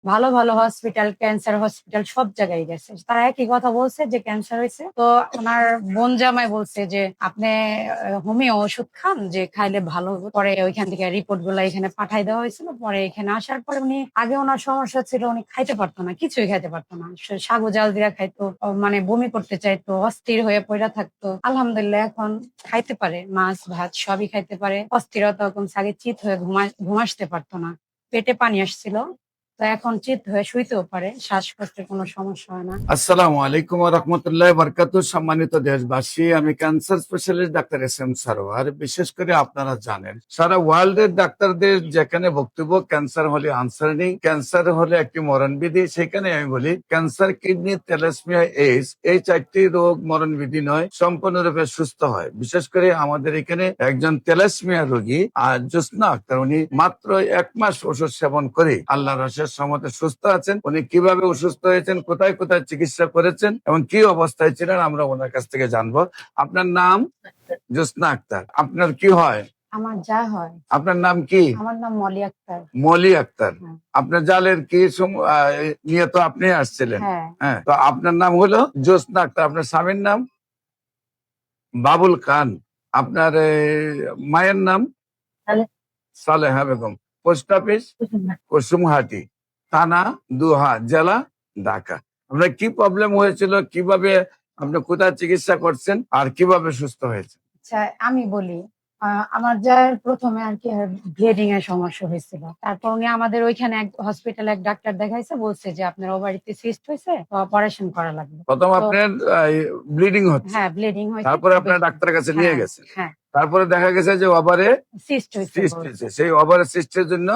ভালো, ভালো hospital, cancer hospital সব জায়গায় গেছে। তারা একই কথা বলছে যে ক্যান্সার হইছে। তো উনার বোন জামাই বলছে যে, "আপনি হোমিও ওষুধ খান, যে খাইলে ভালো হবে।" পরে ওইখান থেকে রিপোর্ট গুলা এখানে পাঠায় দেওয়া হয়েছিল। পরে এখানে আসার পরে উনি আগে উনার সমস্যা ছিল, উনি খাইতে পারত না, কিছুই খাইতে পারত না। সাগু জাল দিয়া খাইতো, মানে বমি করতে চাইতো, অস্থির হয়ে পইড়া থাকতো। আলহামদুলিল্লাহ এখন খাইতে পারে। মাছ, ভাত সবই খাইতে পারে। অস্থিরতা কমছে। আগে চিত হয়ে ঘুমাসতে পারত না। পেটে পানি আসছিল। তো এখন চিত হয়ে শুইতেও পারে। শ্বাসকষ্টের কোনো সমস্যা হয় না। আসসালামু আলাইকুম ওয়া রাহমাতুল্লাহি ওয়া বারাকাতুহু। সম্মানিত দেশবাসী, আমি cancer specialist doctor SM. Sarwar. বিশেষ করে আপনারা জানেন, সারা ওয়ার্ল্ডের ডাক্তারদের যেখানে বক্তব্য ক্যান্সার হলে আনসার নেই, ক্যান্সার হলে একটি মরণবিধি, সেখানে আমি বলি ক্যান্সার, কিডনি, থ্যালাসেমিয়া, এইডস এই 4টি রোগ মরণবিধি নয়, সম্পূর্ণরূপে সুস্থ হয়। বিশেষ করে আমাদের এখানে একজন থ্যালাসেমিয়া রোগী আর জোসনা আক্তার, উনি মাত্র 1 মাস ওষুধ সেবন করে আল্লাহর অশেষ রহমতে সুস্থ আছেন। উনি কিভাবে অসুস্থ হয়েছেন, কোথায় কোথায় চিকিৎসা করেছেন এবং কি অবস্থায় ছিলেন, আমরা ওনার কাছ থেকে জানবো। আপনার নাম? জোসনা আক্তার। আপনার কি হয়? আমার যা হয়। আপনার নাম কি? আমার নাম মলি আক্তার। মলি আক্তার। হ্যাঁ। আপনার জালের কি নিয়ে তো আপনি আসছিলেন? হ্যাঁ। হ্যাঁ, তো আপনার নাম হলো জোসনা আক্তার। আপনার স্বামীর নাম? বাবুল খান। আপনার মায়ের নাম? সালেহা বেগম। Post office? কুসুমহাটি, থানা দুহা, জেলা ঢাকা। আপনার কি প্রবলেম হয়েছিল, কিভাবে আপনি কোথায় চিকিৎসা করছেন আর কিভাবে সুস্থ হয়েছে? আচ্ছা, আমি বলি। আমার যার প্রথমে আর কি ব্লিডিং এর সমস্যা হয়েছিল। তারপর উনি আমাদের ওইখানে এক হসপিটালে এক ডাক্তার দেখাইছে, বলছে যে আপনার ওভারিতে সিস্ট হয়েছে, তো অপারেশন করা লাগবে। প্রথম তো আপনার ব্লিডিং হচ্ছে, হ্যাঁ, ব্লিডিং হয়েছে। তারপরে আপনার ডাক্তারের কাছে নিয়ে হ্যাঁ, গেছেন, হ্যাঁ। তারপরে দেখা গেছে যে ওভারে সিস্ট হয়েছে সিস্ট বলছে। হয়েছে। সেই ওভারে সিস্টের জন্য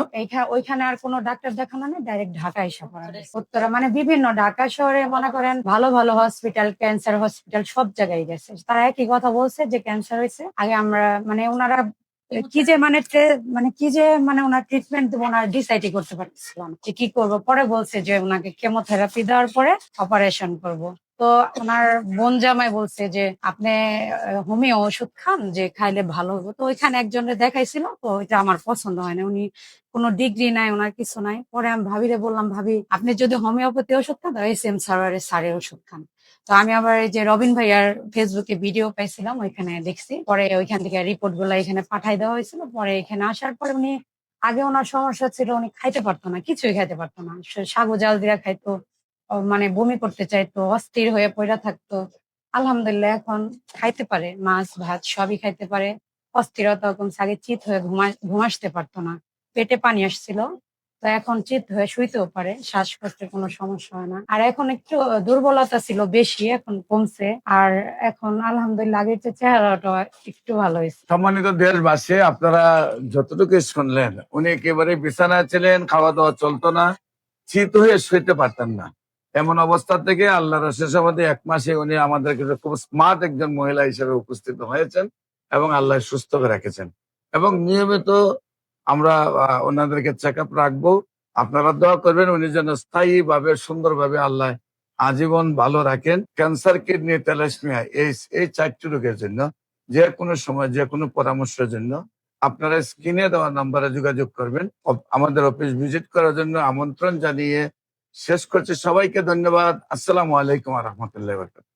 ওইখানে আর কোনো ডাক্তার দেখানো নেই, ডাইরেক্ট ঢাকা এসে পড়া হয়েছে। উত্তরা মানে বিভিন্ন ঢাকা শহরে মনে করেন ভালো, ভালো হসপিটাল, ক্যান্সার হসপিটাল সব জায়গায় গেছে। তারা একই কথা বলছে যে ক্যান্সার হয়েছে। আগে আমরা মানে উনারা কি যে মানে উনার ট্রিটমেন্ট দেবো, ওনার ডিসাইডই করতে পারতেছিলাম যে কি করবো। পরে বলছে যে উনাকে কেমোথেরাপি দেওয়ার পরে অপারেশন করব। তো ওনার বোন জামাই বলছে যে, "আপনি হোমিও ওষুধ খান, যে খাইলে ভালো হবে।" তো ওইখানে একজনের দেখাইছিল, তো ওইটা আমার পছন্দ হয় না। উনি কোনো ডিগ্রি নাই, ওনার কিছু নাই। পরে আমি ভাবিরে বললাম, "ভাবি, আপনি যদি হোমিওপ্যাথি ওষুধ খান, তাহলে এস.এম. স্যারের ওষুধ খান।" তো আমি আবার এই যে রবিন ভাইয়ার ফেসবুকে ভিডিও পাইছিলাম, ওইখানে দেখছি। পরে ওইখান থেকে রিপোর্ট গুলা এখানে পাঠায় দেওয়া হয়েছিল। পরে এখানে আসার পরে উনি আগে ওনার সমস্যা ছিল, উনি খাইতে পারতো না, কিছুই খাইতে পারতো না। সাগু জাল দিয়া খাইতো, মানে বমি করতে চাইতো, অস্থির হয়ে পইড়া থাকতো। আলহামদুলিল্লাহ এখন খাইতে পারে। মাছ, ভাত সবই খাইতে পারে। অস্থিরতা কমছে। আগে চিত হয়ে ঘুমাসতে পারতো না। পেটে পানি আসছিল। তো এখন চিত হয়ে শুইতেও পারে। শ্বাসকষ্টের কোনো সমস্যা হয় না। আর এখন একটু দুর্বলতা ছিল বেশি, এখন কমছে। আর এখন আলহামদুলিল্লাহ আগের চেয়ে চেহারাটা একটু ভালো হইছে। সম্মানিত দেশবাসী, আপনারা যতটুকু শুনলেন, উনি একেবারে বিছানায় ছিলেন, খাওয়া দাওয়া চলতো না, চিত হয়ে শুইতে পারতেন না। এমন অবস্থা থেকে আল্লাহর অশেষ রহমতে 1 মাসে উনি আমাদের কাছে খুব স্মার্ট একজন মহিলা হিসেবে উপস্থিত হয়েছেন এবং আল্লাহ সুস্থ করে রেখেছেন। এবং নিয়মিত আমরা ওনাদেরকে চেক আপ রাখবো। আপনারা দোয়া করবেন উনি যেন স্থায়ী ভাবে, সুন্দরভাবে আল্লাহ আজীবন ভালো রাখেন। ক্যান্সার, কিডনি, থ্যালাসেমিয়া এই 4টি রোগের জন্য যে কোনো সময় যে কোনো পরামর্শের জন্য আপনারা স্ক্রিনে দেওয়া নাম্বারে যোগাযোগ করবেন। আমাদের অফিস ভিজিট করার জন্য আমন্ত্রণ জানিয়ে শেষ করছি। সবাইকে ধন্যবাদ। আসসালামু আলাইকুম ওয়া রাহমাতুল্লাহি ওয়া বারাকাতুহু।